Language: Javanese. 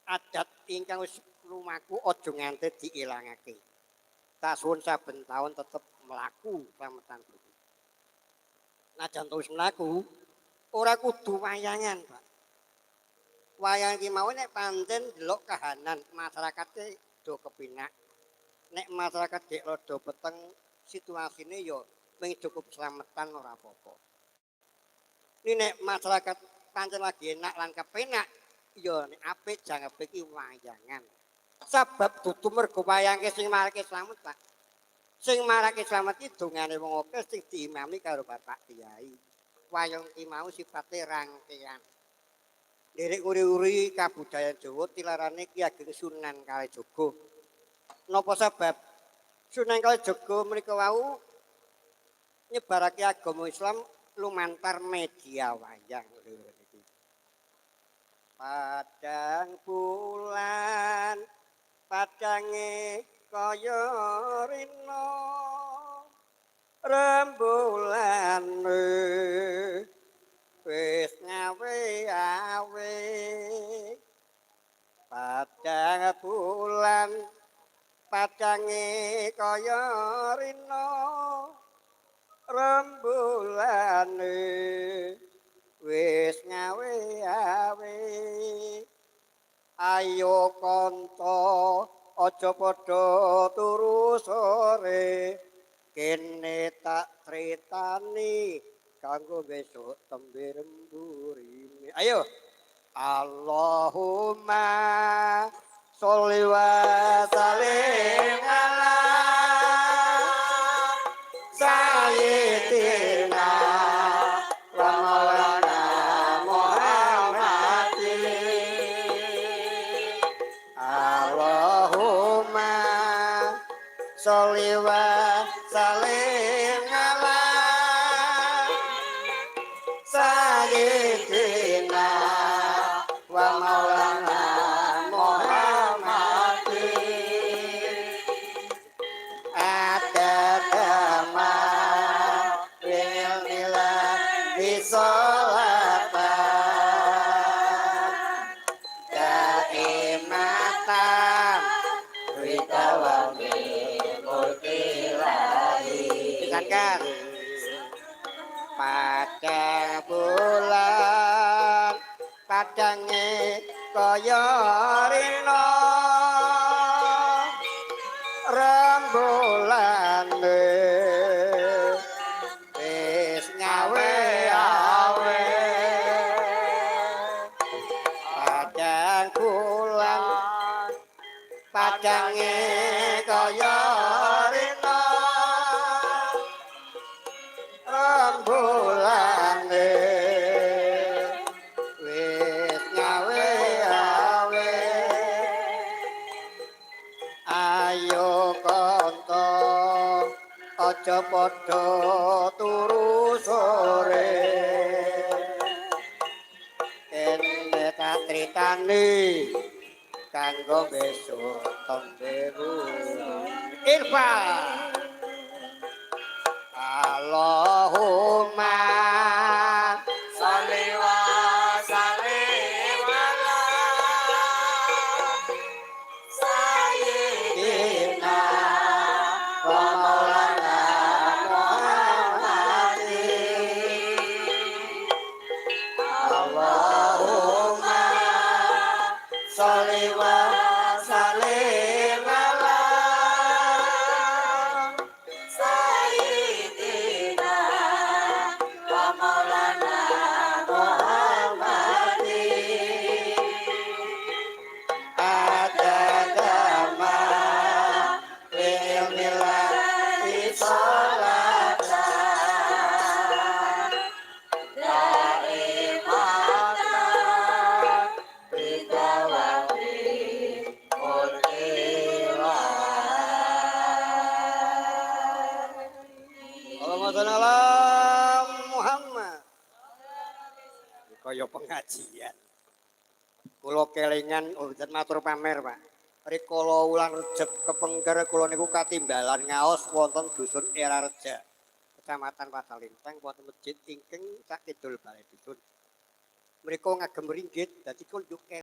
adat ingkang wis lumaku aja nganti diilangake. Tak suwun saben taun tetep mlaku slametan bumi. Najan terus mlaku ora kudu wayangan, Pak. Wayang iki mau nek pancen delok kahanan masyarakat do kepinak. Nek masyarakat dek rada peteng situasine ya mung cukup slametan ora apa-apa. Ini nek masyarakat pancen lagi enak lan kepenak ya nek apik jangan iki wayangan. Sebab dudu mergo wayangke sing marake slamet, Pak. Sing marake slamet iki dongane wong akeh sing diimami karo Bapak Kyai. Wayang iki mau sifate rangkaian. Derek uri-uri kabudayan Jawa tilarane Ki Ageng Sunan Kalijaga. Napa sebab Sunan Kalijaga menika wau nyebarake agama Islam lumantar media wayang. Padang bulan padange kaya rina rembulan wis ngawe-awe padang bulan padange kaya rina rembulane wis ngawe-awe ayo kanta aja padha turu sore kene tak critani kanggo besok tembe remburine ayo Allahumma sholli wa sallim ala sayyidina wa maulana Muhammadin Allahumma sholli wa sallim ala sayyidina wa maulana Muhammadin adadama wil milah bisolatan daimatan ridawami mulkilahi pisahkan padang bulan padange kaya rina rembulane wis ngawe-awe padang bulan padange kaya rina rembulane wis ngawe-awe ayo kanta aja padha turu sore ene tak critani kanggo besok tembe Irfa Allahumma sholli wa sallim ala sayyidina wa maulana Muhammadin Allahumma sholli wa sallim ala sayyidina wa maulana Muhammadin adadama wil milah bisolatan daimatan ridawami mulkilahi Allahumma sholli ala Muhammad kaya pengajian kula kelingan urut matur pamer Pak rikala wulan Rejeb kepengker kula niku katimbalan ngaos wonten dusun Era Reja Kecamatan Patalintang wonten masjid ingkang sak kidul Balai Dusun mriku ngagem ringgit dadi kula